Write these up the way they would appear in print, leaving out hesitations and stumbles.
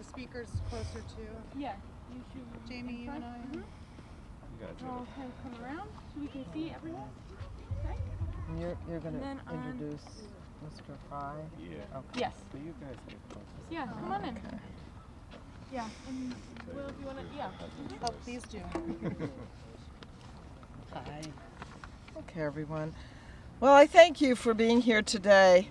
the speakers closer to Yeah. You should. Jamie, you and I. I'll kind of come around so we can see everyone. Okay. And you're going to then introduce Mr. Fry? Yeah. Okay. Yes. So you guys get close. Yeah, come on in. Okay. Yeah. And Will, if you want to, yeah. Oh, please do. Hi. Okay, everyone. Well, I thank you for being here today.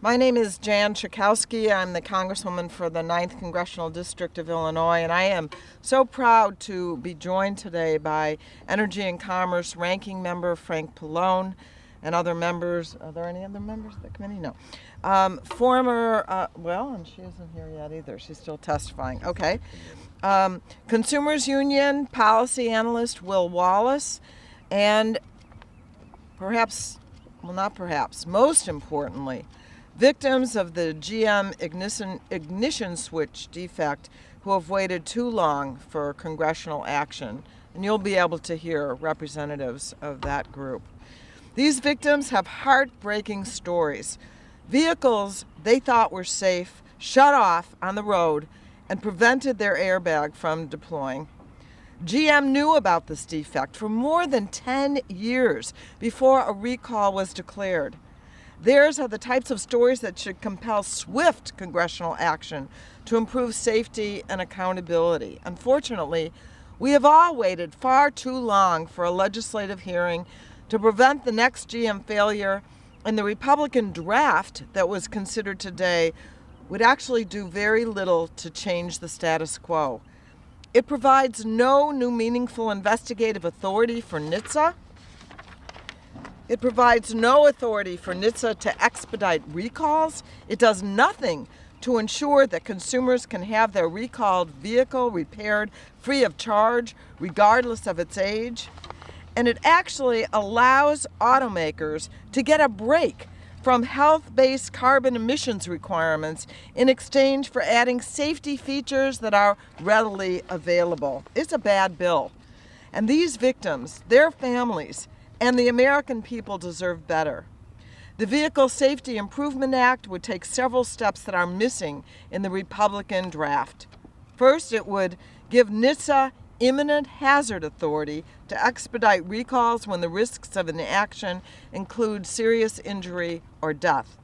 My name is Jan Schakowsky. I'm the Congresswoman for the 9th Congressional District of Illinois, and I am so proud to be joined today by Energy and Commerce Ranking Member Frank Pallone and other members. Are there any other members of the committee? No. And she isn't here yet either. She's still testifying. Okay. Consumers Union Policy Analyst Will Wallace, and most importantly, victims of the GM ignition switch defect who have waited too long for congressional action. And you'll be able to hear representatives of that group. These victims have heartbreaking stories. Vehicles they thought were safe shut off on the road and prevented their airbag from deploying. GM knew about this defect for more than 10 years before a recall was declared. Theirs are the types of stories that should compel swift congressional action to improve safety and accountability. Unfortunately, we have all waited far too long for a legislative hearing to prevent the next GM failure, and the Republican draft that was considered today would actually do very little to change the status quo. It provides no new meaningful investigative authority for NHTSA. It provides no authority for NHTSA to expedite recalls. It does nothing to ensure that consumers can have their recalled vehicle repaired free of charge, regardless of its age. And it actually allows automakers to get a break from health-based carbon emissions requirements in exchange for adding safety features that are readily available. It's a bad bill. And these victims, their families, and the American people deserve better. The Vehicle Safety Improvement Act would take several steps that are missing in the Republican draft. First, it would give NHTSA imminent hazard authority to expedite recalls when the risks of an action include serious injury or death.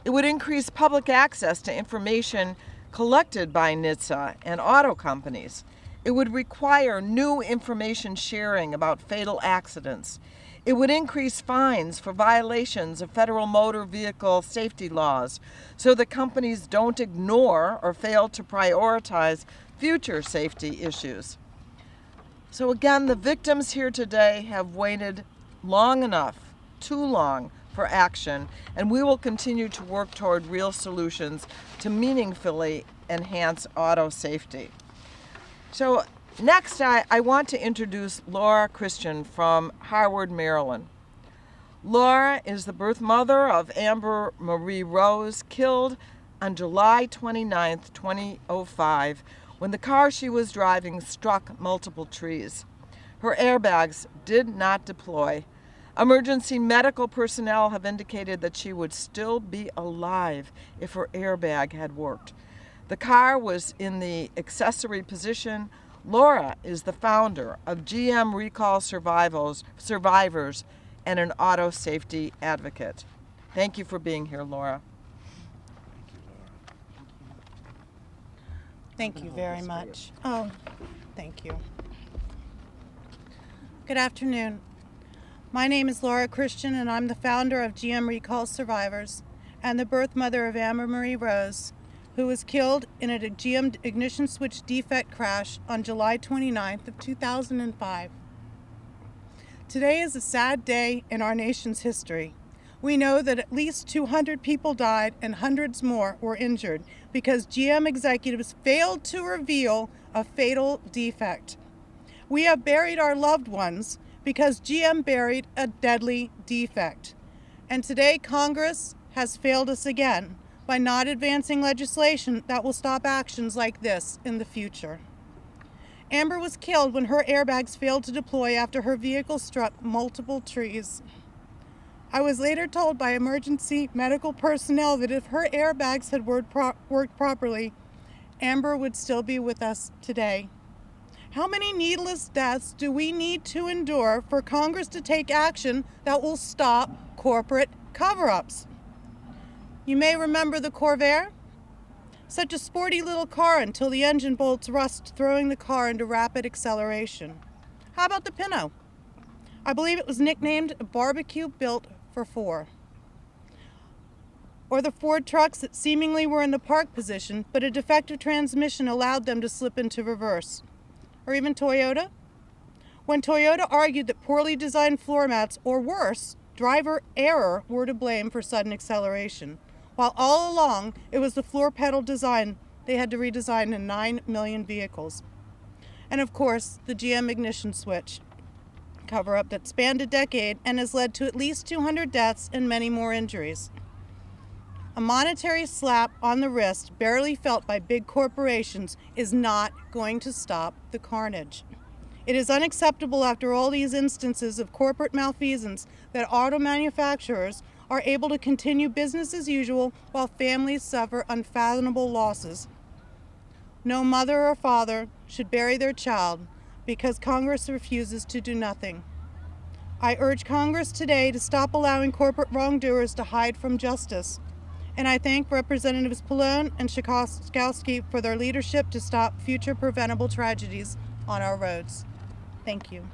It would increase public access to information collected by NHTSA and auto companies. It would require new information sharing about fatal accidents. It would increase fines for violations of federal motor vehicle safety laws so that companies don't ignore or fail to prioritize future safety issues. So again, the victims here today have waited long enough, too long, for action, and we will continue to work toward real solutions to meaningfully enhance auto safety. So next, I want to introduce Laura Christian from Harvard, Maryland. Laura is the birth mother of Amber Marie Rose, killed on July 29, 2005, when the car she was driving struck multiple trees. Her airbags did not deploy. Emergency medical personnel have indicated that she would still be alive if her airbag had worked. The car was in the accessory position. Laura is the founder of GM Recall Survivors and an auto safety advocate. Thank you for being here, Laura. Thank you very much. Oh, thank you. Good afternoon. My name is Laura Christian, and I'm the founder of GM Recall Survivors and the birth mother of Amber Marie Rose, who was killed in a GM ignition switch defect crash on July 29th of 2005. Today is a sad day in our nation's history. We know that at least 200 people died and hundreds more were injured because GM executives failed to reveal a fatal defect. We have buried our loved ones because GM buried a deadly defect. And today Congress has failed us again by not advancing legislation that will stop actions like this in the future. Amber was killed when her airbags failed to deploy after her vehicle struck multiple trees. I was later told by emergency medical personnel that if her airbags had worked properly, Amber would still be with us today. How many needless deaths do we need to endure for Congress to take action that will stop corporate cover-ups? You may remember the Corvair. Such a sporty little car until the engine bolts rust, throwing the car into rapid acceleration. How about the Pinto? I believe it was nicknamed a barbecue built for four. Or the Ford trucks that seemingly were in the park position, but a defective transmission allowed them to slip into reverse. Or even Toyota? When Toyota argued that poorly designed floor mats, or worse, driver error, were to blame for sudden acceleration, while all along it was the floor pedal design they had to redesign in 9 million vehicles. And of course, the GM ignition switch cover-up that spanned a decade and has led to at least 200 deaths and many more injuries. A monetary slap on the wrist, barely felt by big corporations, is not going to stop the carnage. It is unacceptable after all these instances of corporate malfeasance that auto manufacturers are able to continue business as usual while families suffer unfathomable losses. No mother or father should bury their child because Congress refuses to do nothing. I urge Congress today to stop allowing corporate wrongdoers to hide from justice. And I thank Representatives Pallone and Schakowsky for their leadership to stop future preventable tragedies on our roads. Thank you.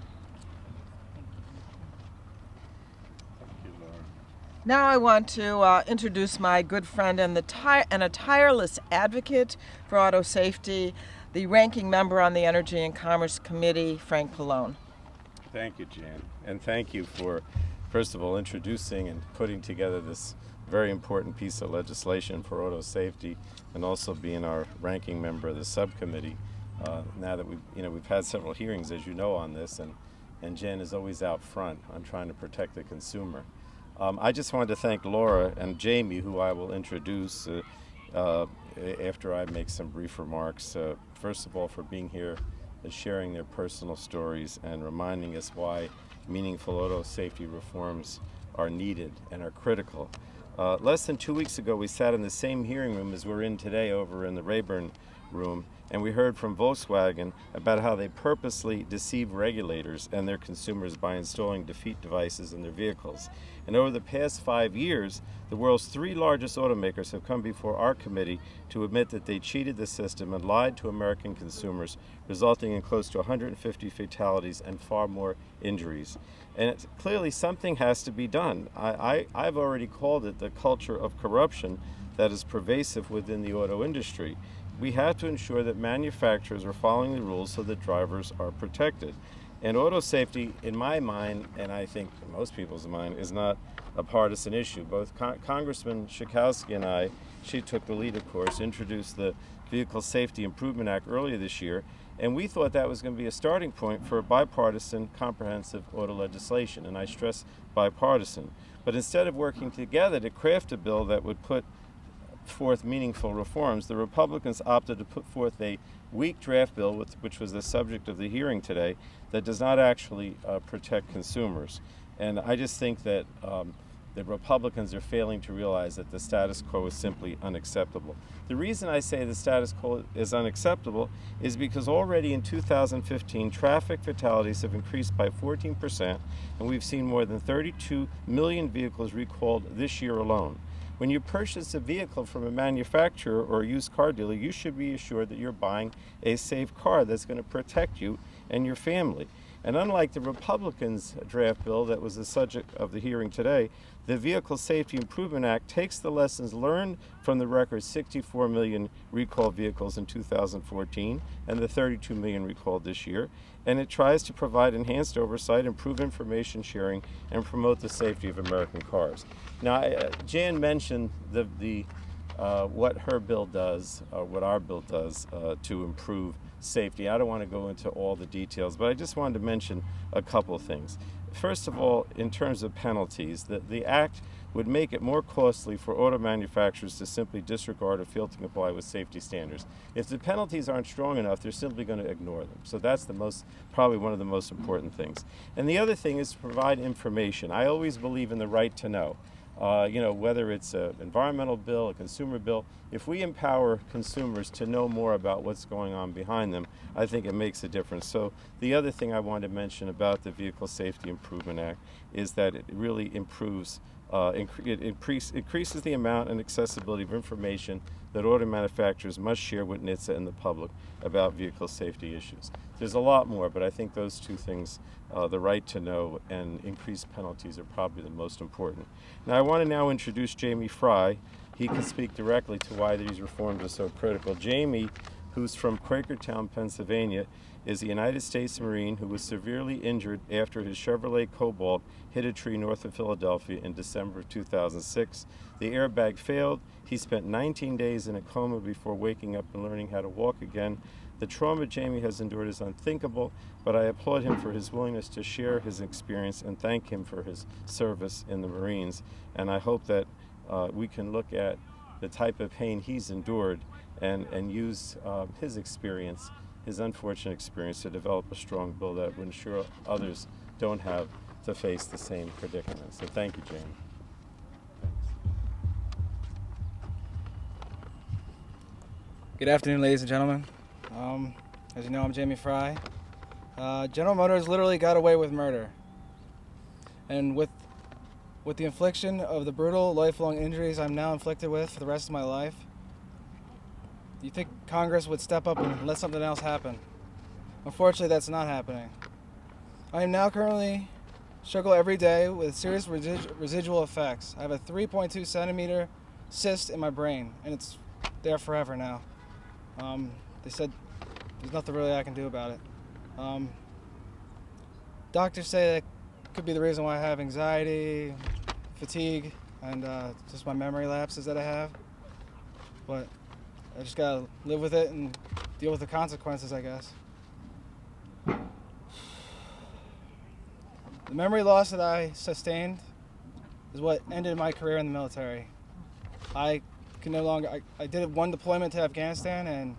Now I want to introduce my good friend and a tireless advocate for auto safety, the ranking member on the Energy and Commerce Committee, Frank Pallone. Thank you, Jan. And thank you for, first of all, introducing and putting together this very important piece of legislation for auto safety, and also being our ranking member of the subcommittee. Now that we've had several hearings, as you know, on this, and Jen is always out front on trying to protect the consumer. I just wanted to thank Laura and Jamie, who I will introduce after I make some brief remarks. First of all, for being here and sharing their personal stories and reminding us why meaningful auto safety reforms are needed and are critical. Less than 2 weeks ago, we sat in the same hearing room as we're in today over in the Rayburn room, and we heard from Volkswagen about how they purposely deceive regulators and their consumers by installing defeat devices in their vehicles. And over the past 5 years, the world's 3 largest automakers have come before our committee to admit that they cheated the system and lied to American consumers, resulting in close to 150 fatalities and far more injuries. And clearly something has to be done. I've already called it the culture of corruption that is pervasive within the auto industry. We have to ensure that manufacturers are following the rules so that drivers are protected. And auto safety, in my mind, and I think in most people's mind, is not a partisan issue. Both Congressman Schakowsky and I, she took the lead, of course, introduced the Vehicle Safety Improvement Act earlier this year, and we thought that was going to be a starting point for a bipartisan, comprehensive auto legislation, and I stress bipartisan. But instead of working together to craft a bill that would put forth meaningful reforms, the Republicans opted to put forth a weak draft bill, which was the subject of the hearing today, that does not actually protect consumers. And I just think that the Republicans are failing to realize that the status quo is simply unacceptable. The reason I say the status quo is unacceptable is because already in 2015, traffic fatalities have increased by 14%, and we've seen more than 32 million vehicles recalled this year alone. When you purchase a vehicle from a manufacturer or a used car dealer, you should be assured that you're buying a safe car that's going to protect you and your family. And unlike the Republicans' draft bill that was the subject of the hearing today, the Vehicle Safety Improvement Act takes the lessons learned from the record 64 million recalled vehicles in 2014 and the 32 million recalled this year, and it tries to provide enhanced oversight, improve information sharing, and promote the safety of American cars. Now, Jan mentioned what her bill does, what our bill does to improve safety. I don't want to go into all the details, but I just wanted to mention a couple of things. First of all, in terms of penalties, the act would make it more costly for auto manufacturers to simply disregard or fail to comply with safety standards. If the penalties aren't strong enough, they're simply going to ignore them. So that's probably one of the most important things. And the other thing is to provide information. I always believe in the right to know. Whether it's an environmental bill, a consumer bill, if we empower consumers to know more about what's going on behind them, I think it makes a difference. So the other thing I wanted to mention about the Vehicle Safety Improvement Act is that it really improves, increases the amount and accessibility of information that auto manufacturers must share with NHTSA and the public about vehicle safety issues. There's a lot more, but I think those two things, the right to know and increased penalties, are probably the most important. Now I want to now introduce Jamie Fry. He can speak directly to why these reforms are so critical. Jamie, who's from Quakertown, Pennsylvania, is a United States Marine who was severely injured after his Chevrolet Cobalt hit a tree north of Philadelphia in December of 2006. The airbag failed. He spent 19 days in a coma before waking up and learning how to walk again. The trauma Jamie has endured is unthinkable, but I applaud him for his willingness to share his experience and thank him for his service in the Marines. And I hope that we can look at the type of pain he's endured and use his experience, his unfortunate experience, to develop a strong bill that will ensure others don't have to face the same predicament. So thank you, Jamie. Good afternoon, ladies and gentlemen. As you know, I'm Jamie Fry. General Motors literally got away with murder. And with the infliction of the brutal, lifelong injuries I'm now inflicted with for the rest of my life, you think Congress would step up and let something else happen. Unfortunately, that's not happening. I am now currently struggle every day with serious residual effects. I have a 3.2 centimeter cyst in my brain, and it's there forever now. They said there's nothing really I can do about it. Doctors say that could be the reason why I have anxiety, fatigue, and just my memory lapses that I have. But I just gotta live with it and deal with the consequences, I guess. The memory loss that I sustained is what ended my career in the military. I can no longer, I did one deployment to Afghanistan, and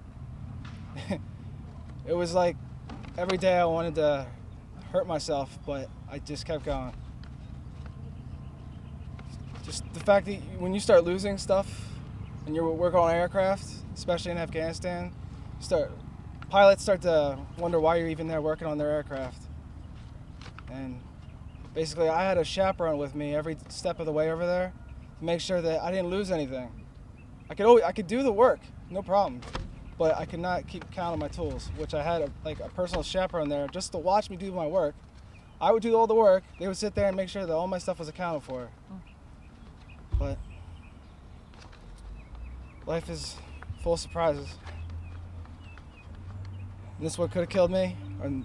it was like every day I wanted to hurt myself, but I just kept going. Just the fact that when you start losing stuff and you're working on aircraft, especially in Afghanistan, pilots start to wonder why you're even there working on their aircraft. And basically I had a chaperone with me every step of the way over there to make sure that I didn't lose anything. I could do the work, no problem, but I could not keep count on my tools, which I had a personal chaperone there just to watch me do my work. I would do all the work, they would sit there and make sure that all my stuff was accounted for. But life is full of surprises. And this is what could have killed me, and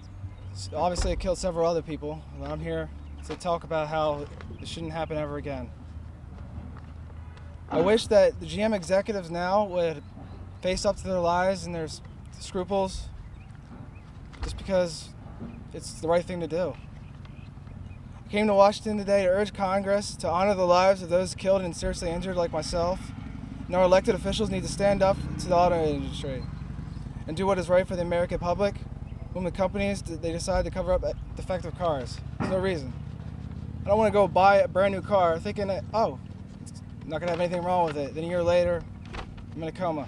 obviously it killed several other people. And I'm here to talk about how it shouldn't happen ever again. I wish that the GM executives now would face up to their lies and their scruples, just because it's the right thing to do. I came to Washington today to urge Congress to honor the lives of those killed and seriously injured like myself, and our elected officials need to stand up to the auto industry and do what is right for the American public when the companies they decide to cover up defective cars. There's no reason. I don't want to go buy a brand new car thinking that, oh, I'm not going to have anything wrong with it. Then a year later, I'm in a coma.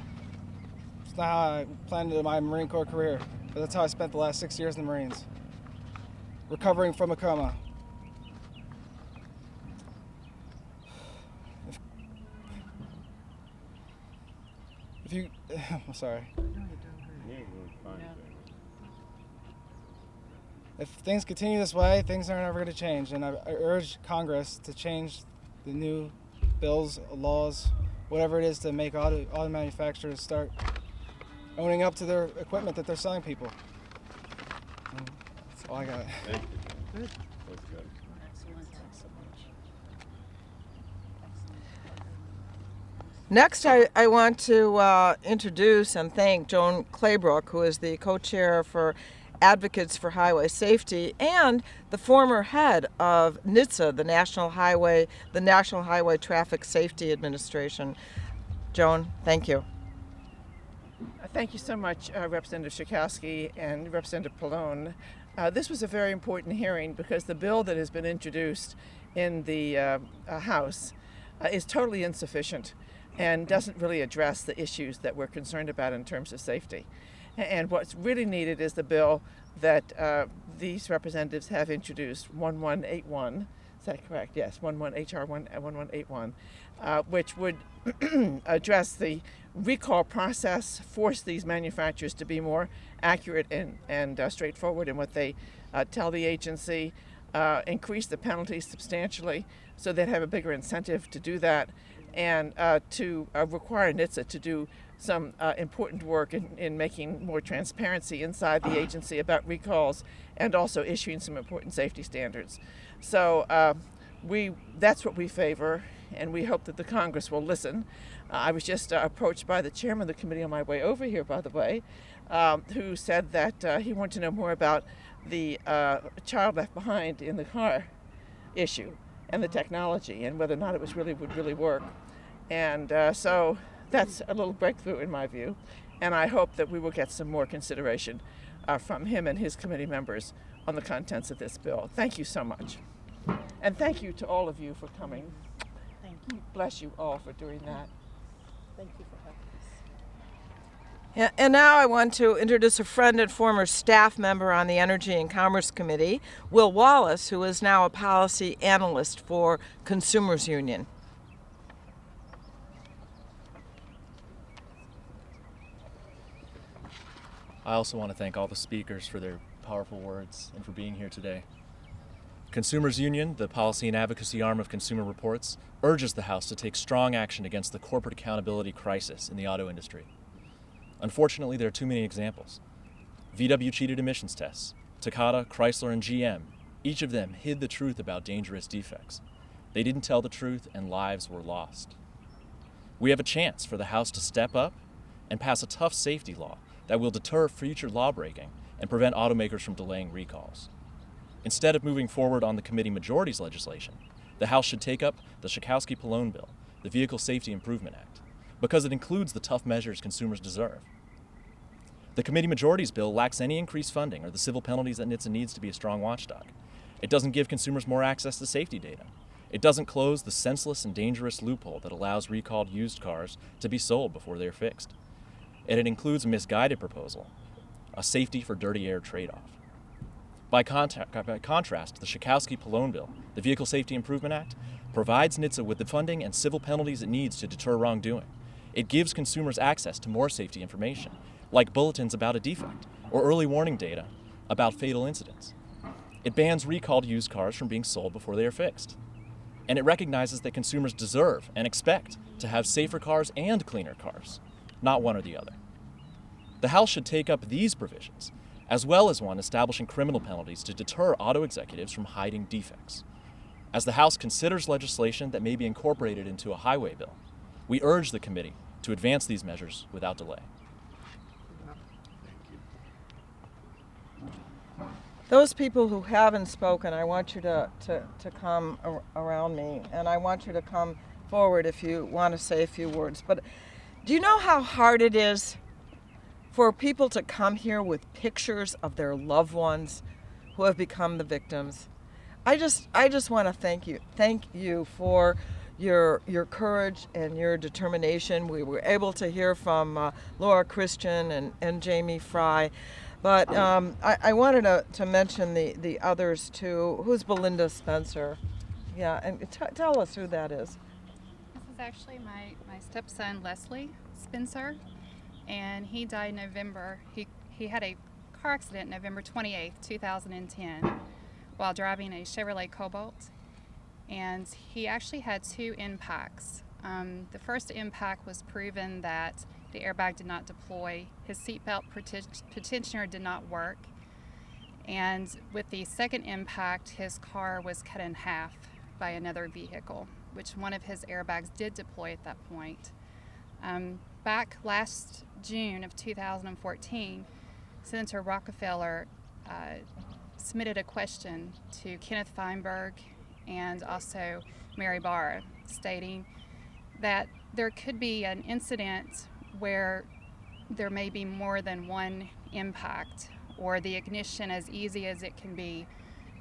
It's not how I planned my Marine Corps career, but that's how I spent the last 6 years in the Marines, recovering from a coma. If you, I'm sorry. If things continue this way, things aren't ever going to change, and I urge Congress to change the new bills, laws, whatever it is to make auto manufacturers start owning up to their equipment that they're selling people. And that's all I got. Thank you. Good. That's good. Excellent. Thanks so much. Next, I want to introduce and thank Joan Claybrook, who is the co-chair for Advocates for Highway Safety and the former head of NHTSA, the National Highway Traffic Safety Administration. Joan, thank you. Thank you so much, Representative Schakowsky and Representative Pallone. This was a very important hearing because the bill that has been introduced in the House is totally insufficient and doesn't really address the issues that we're concerned about in terms of safety. And what's really needed is the bill that these representatives have introduced, 1181. Is that correct? Yes, HR 1181, which would address the recall process, force these manufacturers to be more accurate and straightforward in what they tell the agency, increase the penalties substantially so they'd have a bigger incentive to do that, and to require NHTSA to do some important work in making more transparency inside the agency about recalls and also issuing some important safety standards. So that's what we favor, and we hope that the Congress will listen. I was just approached by the chairman of the committee on my way over here, by the way, who said that he wanted to know more about the child left behind in the car issue and the technology and whether or not it would really work. And so that's a little breakthrough in my view, and I hope that we will get some more consideration from him and his committee members on the contents of this bill. Thank you so much. And thank you to all of you for coming. Thank you. Bless you all for doing that. Thank you for having us. Yeah, and now I want to introduce a friend and former staff member on the Energy and Commerce Committee, Will Wallace, who is now a policy analyst for Consumers Union. I also want to thank all the speakers for their powerful words and for being here today. Consumers Union, the policy and advocacy arm of Consumer Reports, urges the House to take strong action against the corporate accountability crisis in the auto industry. Unfortunately, there are too many examples. VW cheated emissions tests. Takata, Chrysler, and GM, each of them hid the truth about dangerous defects. They didn't tell the truth, and lives were lost. We have a chance for the House to step up and pass a tough safety law that will deter future lawbreaking and prevent automakers from delaying recalls. Instead of moving forward on the committee majority's legislation, the House should take up the Schakowsky-Pallone bill, the Vehicle Safety Improvement Act, because it includes the tough measures consumers deserve. The committee majority's bill lacks any increased funding or the civil penalties that NHTSA needs to be a strong watchdog. It doesn't give consumers more access to safety data. It doesn't close the senseless and dangerous loophole that allows recalled used cars to be sold before they are fixed. And it includes a misguided proposal, a safety for dirty air trade-off. By contrast, the Schakowsky-Pallone bill, the Vehicle Safety Improvement Act, provides NHTSA with the funding and civil penalties it needs to deter wrongdoing. It gives consumers access to more safety information, like bulletins about a defect or early warning data about fatal incidents. It bans recalled used cars from being sold before they are fixed. And it recognizes that consumers deserve and expect to have safer cars and cleaner cars, not one or the other. The House should take up these provisions, as well as one establishing criminal penalties to deter auto executives from hiding defects. As the House considers legislation that may be incorporated into a highway bill, we urge the committee to advance these measures without delay. Those people who haven't spoken, I want you to come around me, and I want you to come forward if you want to say a few words. But do you know how hard it is for people to come here with pictures of their loved ones who have become the victims? I just want to thank you for your courage and your determination. We were able to hear from Laura Christian and Jamie Fry. But I wanted to mention the others too. Who's Belinda Spencer? Yeah, and tell us who that is. This is actually my stepson, Leslie Spencer, and he died in November. He had a car accident November 28th, 2010, while driving a Chevrolet Cobalt, and he actually had two impacts. The first impact was proven that the airbag did not deploy, his seatbelt pretensioner did not work, and with the second impact, his car was cut in half by another vehicle, which one of his airbags did deploy at that point. Back last June of 2014, Senator Rockefeller submitted a question to Kenneth Feinberg and also Mary Barr, stating that there could be an incident where there may be more than one impact, or the ignition, as easy as it can be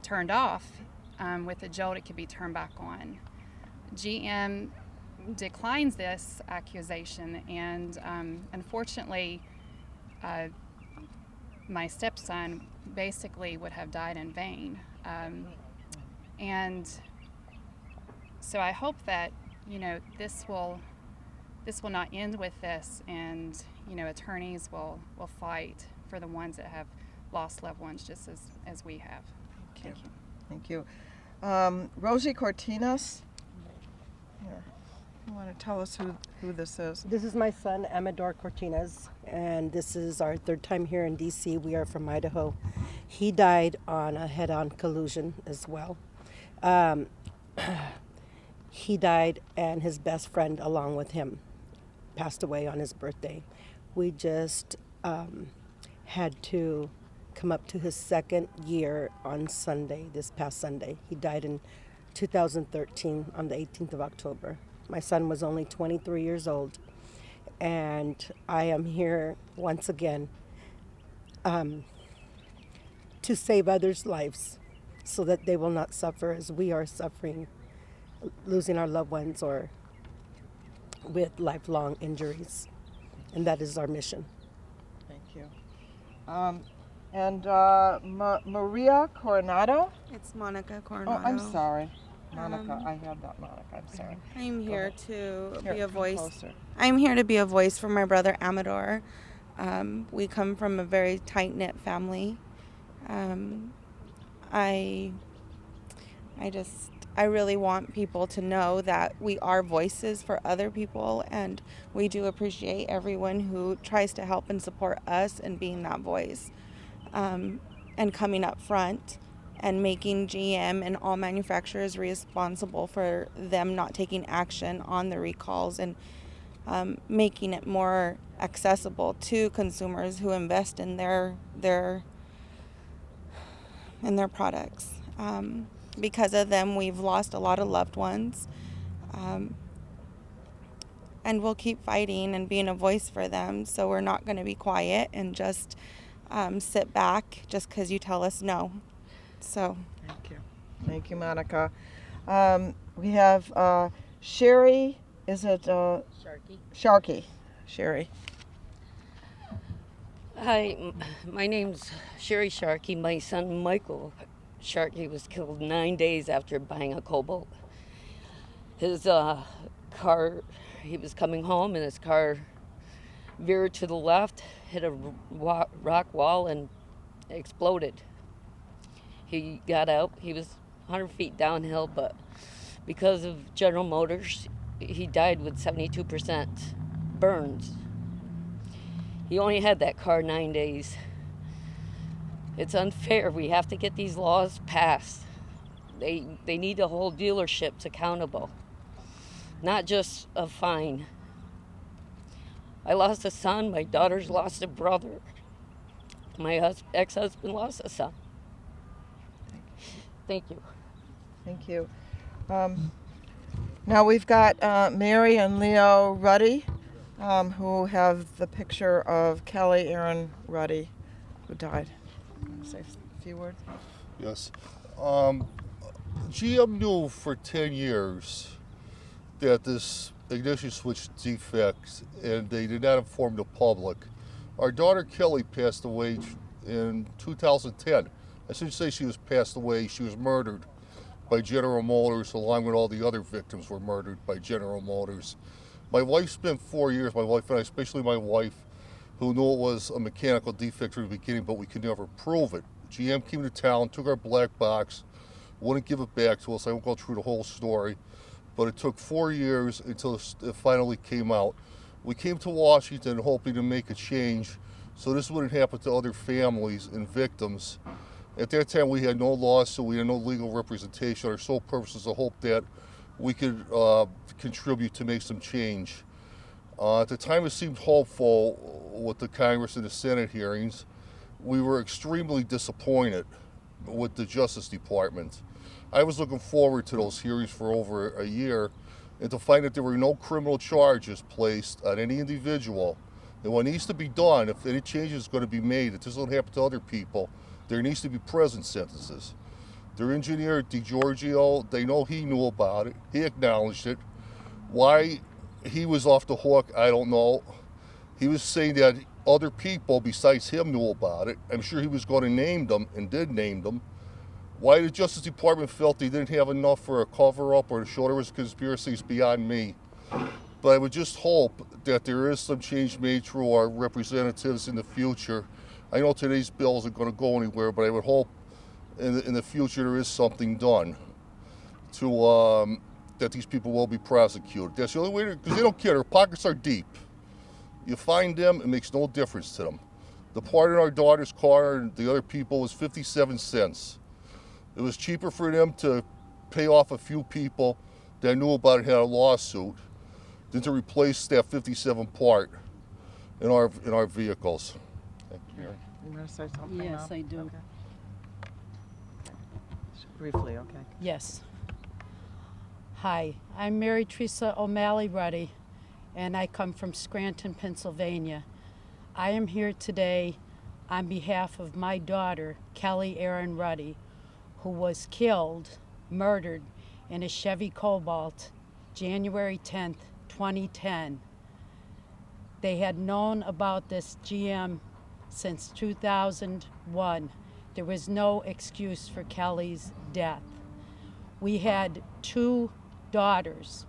turned off, with a jolt it could be turned back on. GM declines this accusation, and unfortunately, my stepson basically would have died in vain. And so I hope that, this will not end with this, and, attorneys will fight for the ones that have lost loved ones just as we have. Thank you. Thank you. Rosie Cortinas, here. You want to tell us who this is? This is my son, Amador Cortinas, and this is our third time here in D.C. We are from Idaho. He died on a head-on collision as well. He died, and his best friend along with him passed away on his birthday. We just had to come up to his second year on Sunday, this past Sunday. He died in 2013 on the 18th of October. My son was only 23 years old, and I am here once again to save others' lives so that they will not suffer as we are suffering, losing our loved ones or with lifelong injuries. And that is our mission. Thank you. Maria Coronado? It's Monica Coronado. Oh, I'm sorry. Monica, I had that, Monica. I'm sorry. I'm here to be a come voice. closer. I'm here to be a voice for my brother Amador. We come from a very tight-knit family. I really want people to know that we are voices for other people, and we do appreciate everyone who tries to help and support us in being that voice, and coming up front and making GM and all manufacturers responsible for them not taking action on the recalls, and making it more accessible to consumers who invest in their products. Because of them, we've lost a lot of loved ones, and we'll keep fighting and being a voice for them. So we're not going to be quiet and just sit back just because you tell us no. So Thank you. Thank you, Monica. We have Sherry, is it? Sharkey. Sherry. Hi, my name's Sherry Sharkey. My son Michael Sharkey was killed 9 days after buying a Cobalt. His car, he was coming home and his car veered to the left, hit a rock wall and exploded. He got out. He was 100 feet downhill, but because of General Motors, he died with 72% burns. He only had that car 9 days. It's unfair. We have to get these laws passed. They need to hold dealerships accountable, not just a fine. I lost a son. My daughter's lost a brother. My ex-husband lost a son. Thank you. Thank you. Now we've got Mary and Leo Ruddy, who have the picture of Kelly Aaron Ruddy, who died. Say a few words. Yes. GM knew for 10 years that this ignition switch defect, and they did not inform the public. Our daughter Kelly passed away in 2010. I shouldn't say she was passed away, she was murdered by General Motors, along with all the other victims were murdered by General Motors. My wife spent 4 years, my wife and I, especially my wife, who knew it was a mechanical defect from the beginning, but we could never prove it. GM came to town, took our black box, wouldn't give it back to us. I won't go through the whole story, but it took 4 years until it finally came out. We came to Washington hoping to make a change so this wouldn't happen to other families and victims. At that time, we had no lawsuit, we had no legal representation. Our sole purpose is to hope that we could contribute to make some change. At the time, it seemed hopeful with the Congress and the Senate hearings. We were extremely disappointed with the Justice Department. I was looking forward to those hearings for over a year, and to find that there were no criminal charges placed on any individual. And what needs to be done, if any change is going to be made, if this don't happen to other people, there needs to be prison sentences. Their engineer, DiGiorgio, they know he knew about it. He acknowledged it. Why he was off the hook, I don't know. He was saying that other people besides him knew about it. I'm sure he was going to name them and did name them. Why the Justice Department felt they didn't have enough for a cover-up or to show there was a conspiracy is beyond me. But I would just hope that there is some change made through our representatives in the future. I know today's bill isn't going to go anywhere, but I would hope in the future there is something done to that these people will be prosecuted. That's the only way, because they don't care. Their pockets are deep. You find them, it makes no difference to them. The part in our daughter's car and the other people was 57 cents. It was cheaper for them to pay off a few people that knew about it, had a lawsuit, than to replace that 57 part in our vehicles. Thank you. You want to say something? Yes, now? I do. Okay. Briefly, okay. Yes. Hi, I'm Mary Teresa O'Malley Ruddy, and I come from Scranton, Pennsylvania. I am here today on behalf of my daughter, Kelly Erin Ruddy, who was killed, murdered in a Chevy Cobalt, January 10th, 2010. They had known about this GM since 2001. There was no excuse for Kelly's death. We had 2 daughters.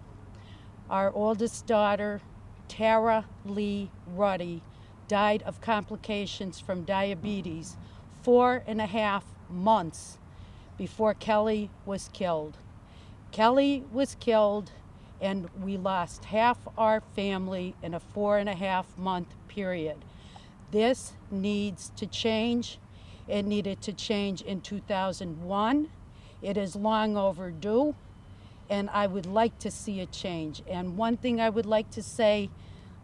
Our oldest daughter, Tara Lee Ruddy, died of complications from diabetes 4.5 months before Kelly was killed. Kelly was killed, and we lost half our family in a 4.5 month period. This needs to change. It needed to change in 2001. It is long overdue, and I would like to see a change. And one thing I would like to say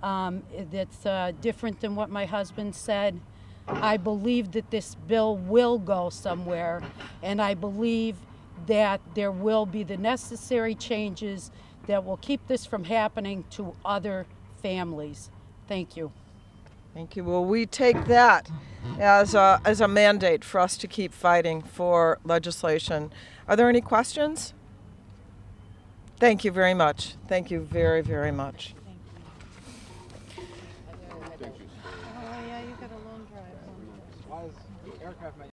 that's different than what my husband said, I believe that this bill will go somewhere, and I believe that there will be the necessary changes that will keep this from happening to other families. Thank you. Thank you. Well, we take that as a mandate for us to keep fighting for legislation. Are there any questions? Thank you very much. Thank you very, very much. Oh, yeah, you got a long drive. Why is the aircraft